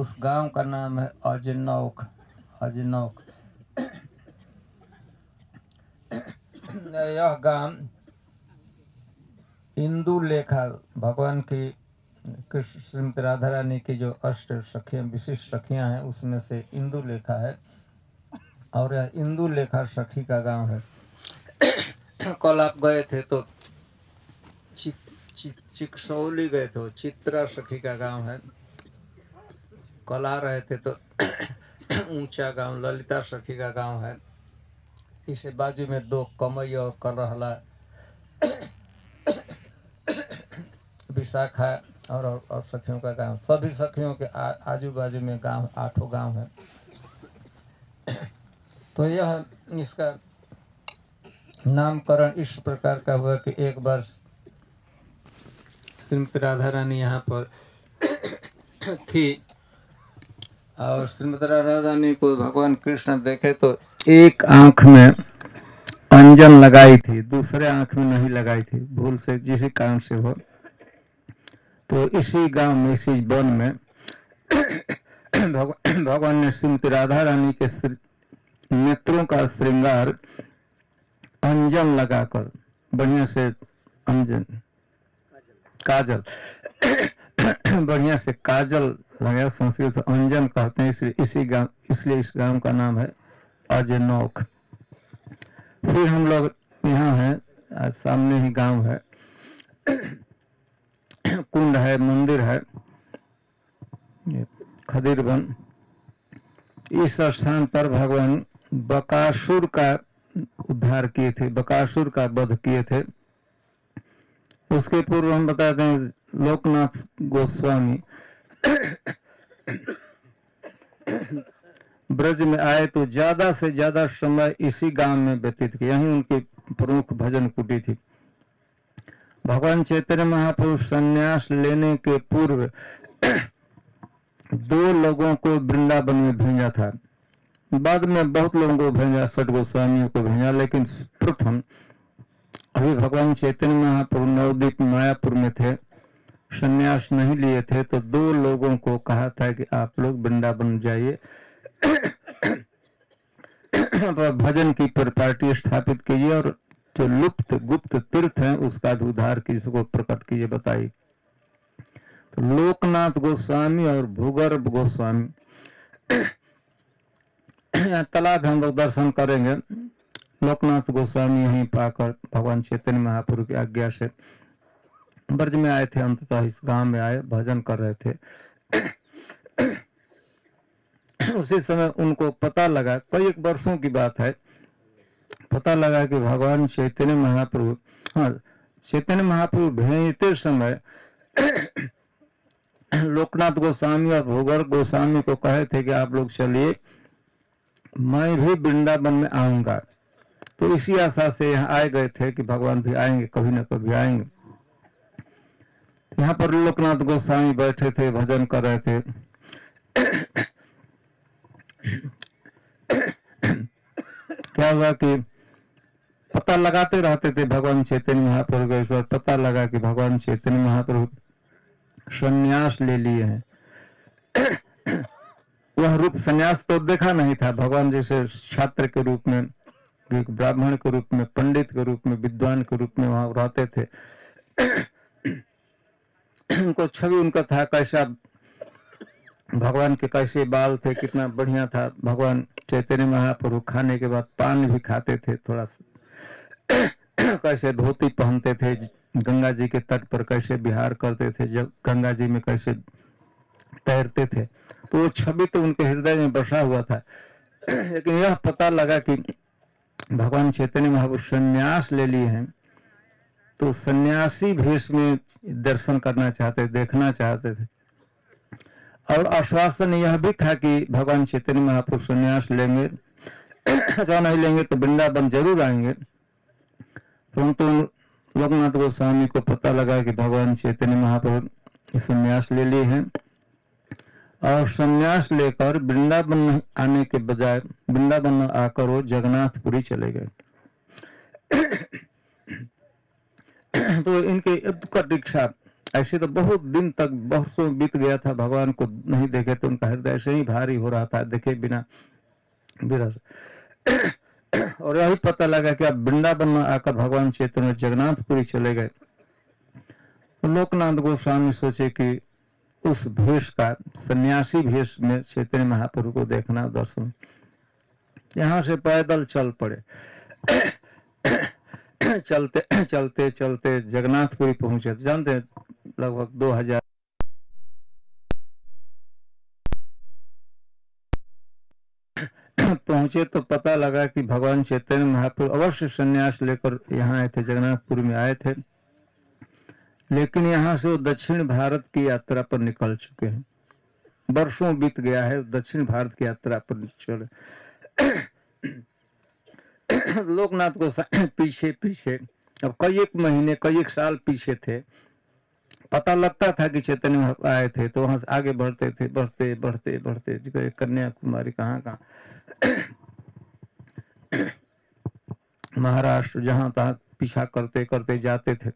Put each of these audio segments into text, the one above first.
उस गांव का नाम है अजनौख। अजनौख यह गांव इंदुलेखा भगवान की कृष्ण श्रीमती राधा रानी की जो अष्ट सखियां विशिष्ट सखियां हैं उसमें से इंदुलेखा है और यह इंदुलेखा सखी का गांव है। कल आप गए थे तो चिकसौली गए थे, चित्रा सखी का गांव है। कल आ रहे थे तो ऊंचा गांव ललिता सखी का गांव है। इसे बाजू में दो कमई और करहला विशाखा और सखियों का गांव, सभी सखियों के आजू बाजू में गांव 8 गांव है। तो यह इसका नामकरण इस प्रकार का हुआ कि एक बार श्रीमती राधा रानी यहाँ पर थी और श्रीमती राधा रानी को भगवान कृष्ण देखे तो एक आंख में अंजन लगाई थी, दूसरे आंख में नहीं लगाई थी, भूल से जिस कारण से हो। तो इसी गांव में इसी वन में भगवान ने श्रीमती राधा रानी के नेत्रों का श्रृंगार अंजन लगाकर बढ़िया से अंजन काजल बढ़िया से काजल लगाया, संस्कृत से अंजन कहते हैं, इसलिए इस गांव का नाम है अजनौख। फिर हम लोग यहाँ हैं, आज सामने ही गांव है, कुंड है, मंदिर है, खदीर वन। इस स्थान पर भगवान बकासुर का उद्धार किए थे, बकासुर का वध किए थे। उसके पूर्व हम बताते हैं लोकनाथ गोस्वामी ब्रज में आए तो ज्यादा से ज्यादा समय इसी गांव में व्यतीत किया, यही उनकी प्रमुख भजन कुटी थी। भगवान चैतन्य महाप्रभु संन्यास लेने के पूर्व 2 लोगों को वृंदावन में भेजा था, बाद में बहुत लोगों को भेजा, 60 गोस्वामियों को भेजा, लेकिन प्रथम अभी भगवान चैतन्य महाप्रभु नवद्वीप मायापुर में थे, संन्यास नहीं लिए थे, तो 2 लोगों को कहा था कि आप लोग वृंदावन जाइए भजन की परिपाटी स्थापित कीजिए और जो लुप्त गुप्त तीर्थ हैं उसका उद्धार किसी को प्रकट कीजिए, बताइए। तो लोकनाथ गोस्वामी और भूगर्भ गोस्वामी तालाब हम लोग दर्शन करेंगे। लोकनाथ गोस्वामी यहीं पाकर भगवान चैतन्य महाप्रभु की आज्ञा से ब्रज में आए थे, अंततः इस गांव में आए, भजन कर रहे थे। उसी समय उनको पता लगा, कई एक वर्षों की बात है, पता लगा कि भगवान चैतन्य महाप्रभु, हाँ, चैतन्य महाप्रभु भेजते समय लोकनाथ गोस्वामी और भूगर्भ गोस्वामी को कहे थे कि आप लोग चलिए, मैं भी वृंदावन में आऊंगा। तो इसी आशा से यहाँ आए गए थे कि भगवान भी आएंगे, कभी न कभी आएंगे। यहाँ पर लोकनाथ गोस्वामी बैठे थे, भजन कर रहे थे। क्या हुआ कि पता लगाते रहते थे भगवान चैतन्य महाप्रभु के ईश्वर, पता लगा कि भगवान चैतन्य महाप्रभु संन्यास ले लिए हैं। वह रूप संन्यास तो देखा नहीं था, भगवान जैसे छात्र के रूप में, ब्राह्मण के रूप में, पंडित के रूप में, विद्वान के रूप में वहां रहते थे। उनको छवि उनका था, कैसा भगवान के कैसे बाल थे, कितना बढ़िया था। भगवान चैतन्य महाप्रभु खाने के बाद पान भी खाते थे थोड़ा सा, कैसे धोती पहनते थे, गंगा जी के तट पर कैसे विहार करते थे, जब गंगा जी में कैसे तैरते थे, तो वो छवि तो उनके हृदय में बसा हुआ था। लेकिन यह पता लगा कि भगवान चैतन्य महाप्रभु संन्यास ले लिए हैं, तो सन्यासी भेष में दर्शन करना चाहते, देखना चाहते थे। और आश्वासन यह भी था कि भगवान चैतन्य महाप्रभु संन्यास लेंगे, अथवा नहीं लेंगे तो वृंदावन जरूर आएंगे। परंतु लोकनाथ गोस्वामी को पता लगा कि भगवान चैतन्य महाप्रभु संन्यास ले लिए हैं और संन्यास लेकर वृंदावन आने के बजाय वृंदावन आकर वो जगन्नाथपुरी चले गए। तो इनके उत्कट इच्छा ऐसे तो बहुत दिन तक बरसों बीत गया था, भगवान को नहीं देखे तो उनका हृदय ऐसे ही भारी हो रहा था देखे बिना विरह। और यही पता लगा कि अब वृंदावन में आकर भगवान चैतन्य जगन्नाथपुरी चले गए। तो लोकनाथ गोस्वामी सोचे कि उस भेष का, सन्यासी भेष में चैतन्य महाप्रभु को देखना, दर्शन। यहाँ से पैदल चल पड़े। चलते चलते चलते जगन्नाथपुरी पहुंचे। जानते हैं लगभग 2000 पहुंचे तो पता लगा कि भगवान चैतन्य महाप्रभु अवश्य संन्यास लेकर यहाँ आए थे, जगन्नाथपुरी में आए थे, लेकिन यहाँ से वो दक्षिण भारत की यात्रा पर निकल चुके हैं। वर्षों बीत गया है, दक्षिण भारत की यात्रा पर चले। लोकनाथ को पीछे पीछे अब कई एक महीने, कई एक साल पीछे थे। पता लगता था कि चैतन्य आए थे, तो वहां से आगे बढ़ते थे, बढ़ते बढ़ते बढ़ते कन्याकुमारी, कहाँ कहाँ, महाराष्ट्र, जहां तहां पीछा करते करते जाते थे।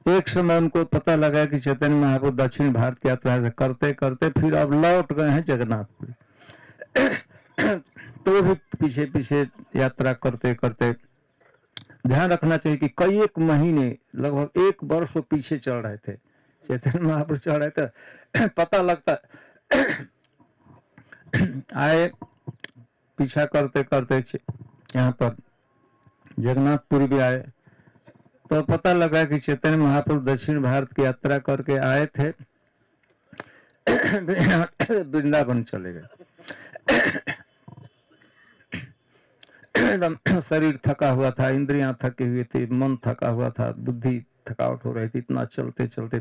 एक समय उनको पता लगा कि चैतन्य महाप्रभु दक्षिण भारत की यात्रा से करते करते फिर अब लौट गए हैं जगन्नाथपुरी। तो भी पीछे पीछे यात्रा करते करते, ध्यान रखना चाहिए कि कई एक महीने, लगभग 1 वर्ष पीछे चल रहे थे चैतन्य महाप्रभु, चल रहे थे। पता लगता आए पीछा करते करते यहाँ पर जगन्नाथपुरी भी आए, तो पता लगा कि चैतन्य महाप्रभु दक्षिण भारत की यात्रा करके आए थे, वृंदावन चले गए। एकदम शरीर थका हुआ था, इंद्रियां थकी हुई थी, मन थका हुआ था, बुद्धि थकावट हो रही थी। इतना चलते चलते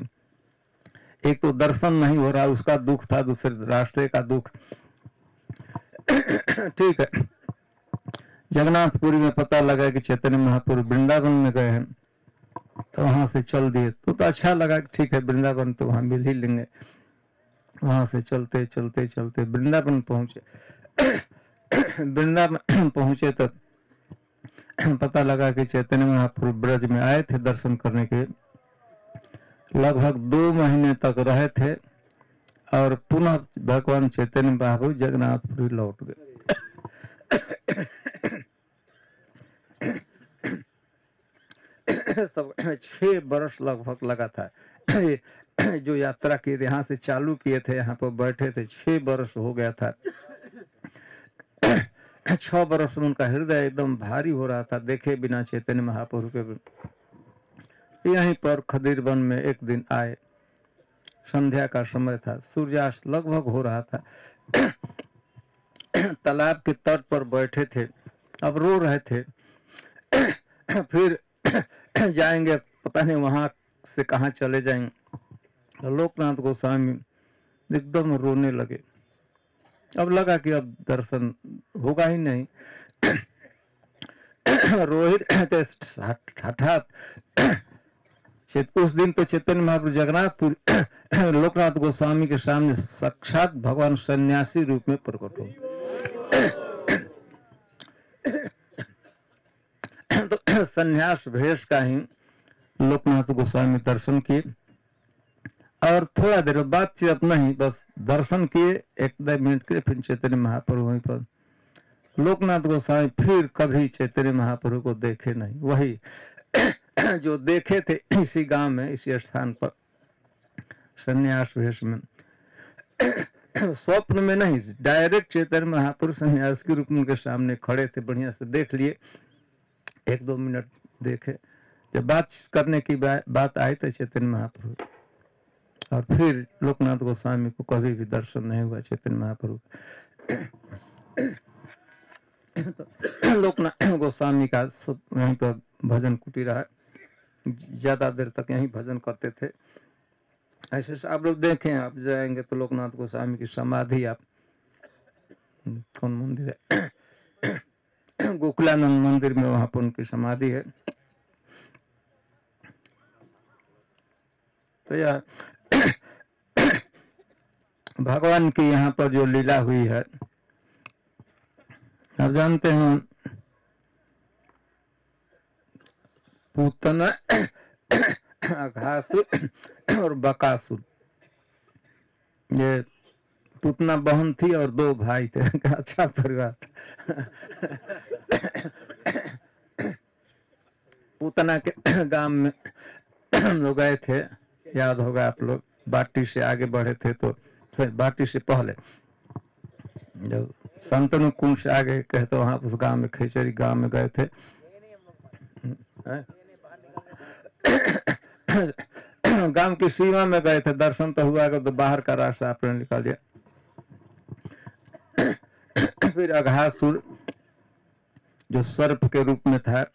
एक तो दर्शन नहीं हो रहा, उसका दुख था, दूसरे रास्ते का दुख। ठीक है, जगन्नाथपुरी में पता लगा कि चैतन्य महाप्रभु वृंदावन में गए हैं, तो वहां से चल दिए। तो अच्छा लगा कि ठीक है, वृंदावन तो वहां मिल ही लेंगे। वहां से चलते चलते चलते वृंदावन पहुंचे। वृंदावन पहुंचे तो पता लगा कि चैतन्य महाप्रभु ब्रज में आए थे दर्शन करने के। लगभग 2 महीने तक रहे थे और पुनः भगवान चैतन्य महाप्रभु जगन्नाथपुरी लौट गए। सब 6 वर्ष लगभग लगा था। जो यात्रा किए थे, यहाँ से चालू किए थे, यहाँ पर बैठे थे, 6 वर्ष हो गया था। 6 वर्ष में उनका हृदय एकदम भारी हो रहा था देखे बिना चैतन्य महाप्रभु के। यहीं पर खदीर वन में एक दिन आए, संध्या का समय था, सूर्यास्त लगभग हो रहा था। तालाब के तट पर बैठे थे, अब रो रहे थे। फिर जाएंगे, पता नहीं वहां से कहाँ चले जाएंगे। लोकनाथ गोस्वामी एकदम रोने लगे। अब लगा कि अब दर्शन होगा ही नहीं। रोहित हठात उस दिन तो चैतन्य महाप्रभु जगन्नाथपुर लोकनाथ गोस्वामी के सामने साक्षात भगवान सन्यासी रूप में प्रकट हो। तो सन्यास भेष का ही लोकनाथ गोस्वामी दर्शन किए और थोड़ा देर बातचीत नहीं, बस दर्शन किए 1-2 मिनट के। फिर चैतन्य महाप्रभु वहीं पर। लोकनाथ गोस्वामी फिर कभी चैतन्य महाप्रभु को देखे नहीं। वही जो देखे थे इसी गांव में, इसी स्थान पर, सन्यास वेश में। स्वप्न में नहीं, डायरेक्ट चैतन्य महाप्रभु सन्यास के रूप में उनके सामने खड़े थे। बढ़िया से देख लिए, 1-2 मिनट देखे। जब बात करने की बात आई तो चैतन्य महाप्रभु, और फिर लोकनाथ गोस्वामी को कभी भी दर्शन नहीं हुआ चैतन्य महाप्रभु। तो लोकनाथ गोस्वामी का सब यहीं पर भजन कुटीर है, ज्यादा देर तक यहीं भजन करते थे। ऐसे आप लोग देखें, आप जाएंगे तो लोकनाथ गोस्वामी की समाधि, आप कौन मंदिर है, गोकुलानंद मंदिर में, वहां पर उनकी समाधि है। तो यह भगवान की यहाँ पर जो लीला हुई है, आप जानते हैं, पूतना अघासुर और बकासुर, ये पुतना बहन थी और 2 भाई थे। अच्छा परिवार था। पुतना के गांव में हम लोग गए थे, याद होगा आप लोग, बाटी से आगे बढ़े थे तो बाटी से पहले जब संतनु कुंड से आगे कहते वहां उस गांव में, खेचरी गांव में गए थे। गांव की सीमा में गए थे, दर्शन तो हुआ तो बाहर का रास्ता आपने निकाल दिया। फिर अघासुर जो सर्प के रूप में था,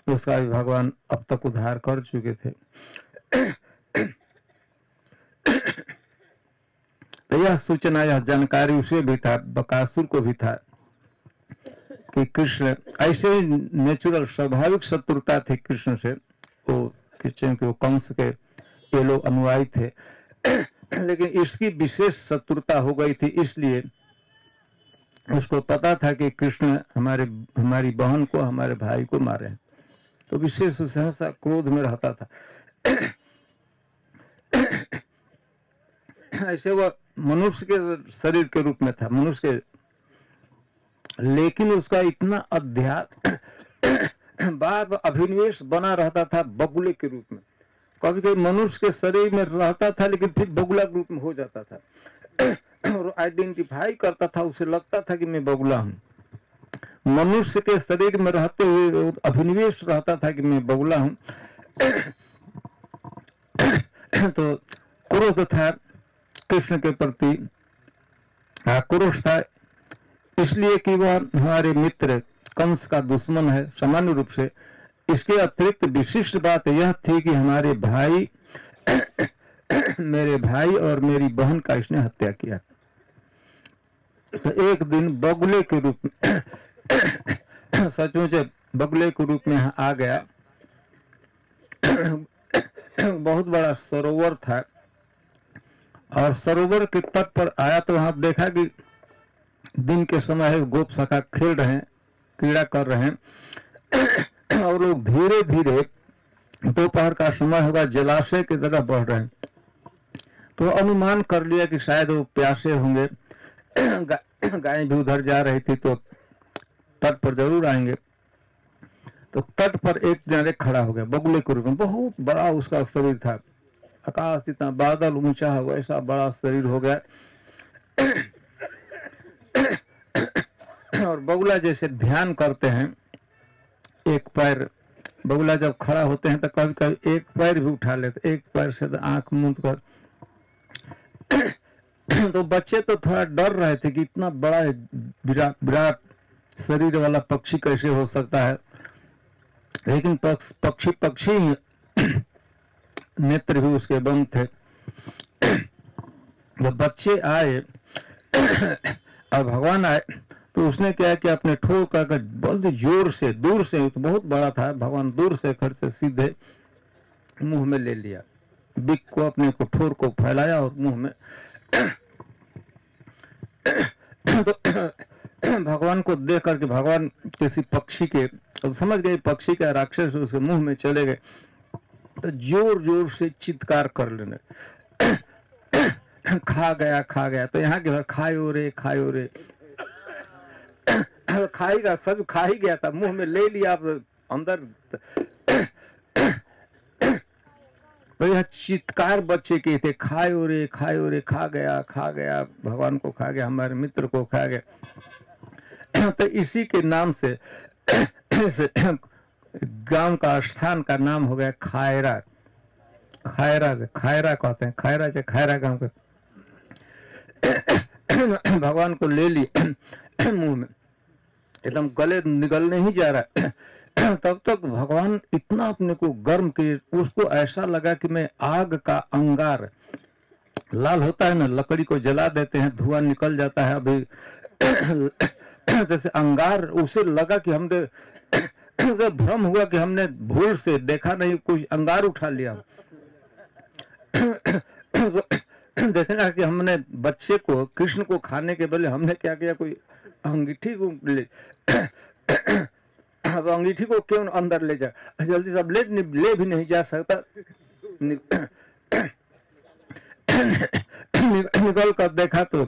उसका भी भगवान अब तक उद्धार कर चुके थे। तो यह सूचना, यह जानकारी उसे भी था, बकासुर को भी था कि कृष्ण ऐसे ही नेचुरल स्वाभाविक शत्रुता थी कृष्ण से, वो कृष्ण के, वो कंस के ये लोग अनुयायी थे। लेकिन इसकी विशेष शत्रुता हो गई थी, इसलिए उसको पता था कि कृष्ण हमारी बहन को, हमारे भाई को मारे, तो विशेष सहसा क्रोध में रहता था। ऐसे वह मनुष्य के शरीर के रूप में था, मनुष्य के, लेकिन उसका इतना अध्यात्म बार अभिनिवेश बना रहता था बगुले के रूप में। कभी कभी मनुष्य के शरीर में रहता था लेकिन फिर बगुला के रूप में हो जाता था और आइडेंटिफाई करता था, उसे लगता था कि मैं बगुला हूं। मनुष्य के शरीर में रहते हुए अभिनिवेश रहता था कि मैं बगुला हूं। तो क्रोध था कृष्ण के प्रति, आक्रोश था, इसलिए कि वह हमारे मित्र कंस का दुश्मन है सामान्य रूप से। इसके अतिरिक्त विशिष्ट बात यह थी कि हमारे भाई मेरे भाई और मेरी बहन का इसने हत्या किया। तो एक दिन बगुले के रूप में सचमुच बगुले के रूप में आ गया। बहुत बड़ा सरोवर था और सरोवर के तट पर आया तो वहां देखा कि दिन के समय है, गोप सखा खेल रहे हैं, क्रीड़ा कर रहे हैं और लोग धीरे धीरे, दोपहर का समय होगा, जलाशय की तरफ बढ़ रहे हैं। तो अनुमान कर लिया कि शायद वो प्यासे होंगे, गाय भी उधर जा रही थी तो तट पर जरूर आएंगे। तो तट पर एक जने खड़ा हो गया बगुले के रूप में, बहुत बड़ा उसका शरीर था, आकाश इतना बादल ऊंचा है वैसा बड़ा शरीर हो गया। और बगुला जैसे ध्यान करते हैं, एक पैर, बगुला जब खड़ा होते हैं तो कभी कभी एक पैर भी उठा लेते, एक पैर से तो आंख मूंद कर। तो बच्चे तो थोड़ा डर रहे थे कि इतना बड़ा विराट शरीर वाला पक्षी कैसे हो सकता है, लेकिन पक्षी नेत्र भी उसके बंद थे। जब बच्चे आए और भगवान आए तो उसने क्या कि अपने ठोर का बहुत जोर से, दूर से, तो बहुत बड़ा था, भगवान दूर से खड़े से सीधे मुंह में ले लिया, बिक को अपने को ठोर को फैलाया और मुंह में। तो भगवान को देख करके भगवान किसी पक्षी के, तो समझ गए पक्षी का राक्षस उसके मुंह में चले गए, तो जोर जोर से चित्कार कर लेने, खा गया। तो यहाँ के खायो रे खाएगा, सब खा ही गया था, मुंह में ले लिया अंदर। तो यह चित्कार बच्चे के थे, खायो रे खा गया, भगवान को खा गया, हमारे मित्र को खा गया। तो इसी के नाम से गांव का स्थान का नाम हो गया खायरा। खायरा कहते हैं, खायरा गांव का। भगवान को ले लिए मुंह में, एकदम गले निगलने ही जा रहा है। तब तक भगवान इतना अपने को गर्म किए, उसको ऐसा लगा कि मैं आग का अंगार, लाल होता है ना, लकड़ी को जला देते हैं धुआं निकल जाता है, अभी जैसे अंगार, उसे लगा कि हमने भ्रम हुआ कि हमने भूल से देखा नहीं, कुछ अंगार उठा लिया। देखना कि हमने बच्चे को, कृष्ण को खाने के बदले हमने क्या किया, कोई अंगीठी को ले अब अंगीठी को क्यों अंदर ले जा, जल्दी सब ले भी नहीं जा सकता। निकल कर देखा तो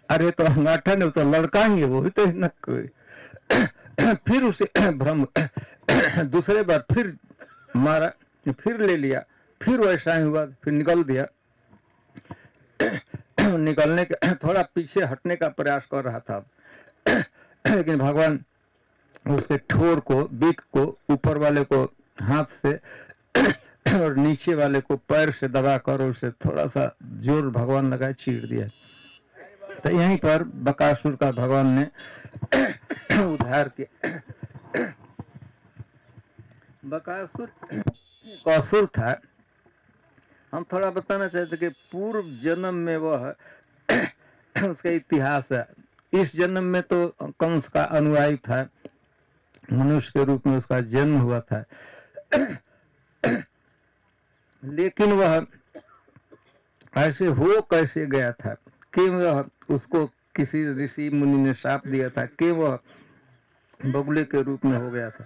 अरे तो अंगाठा ने तो लड़का ही है, वो भी तो न कोई। फिर उसे भ्रम दूसरे बार फिर मारा, फिर ले लिया, फिर वैसा ही हुआ, फिर निकल दिया। निकलने के थोड़ा पीछे हटने का प्रयास कर रहा था, लेकिन भगवान उसके ठोर को, बीक को, ऊपर वाले को हाथ से और नीचे वाले को पैर से दबाकर उसे थोड़ा सा जोर भगवान लगा चीर दिया। तो यहीं पर बकासुर का भगवान ने उद्धार किया। बकासुर असुर था। हम थोड़ा बताना चाहते कि पूर्व जन्म में वह उसका इतिहास है। इस जन्म में तो कंस का अनुयायी था, मनुष्य के रूप में उसका जन्म हुआ था। लेकिन वह ऐसे हो कैसे गया था कि वह, उसको किसी ऋषि मुनि ने श्राप दिया था कि वह बगुले के रूप में हो गया था।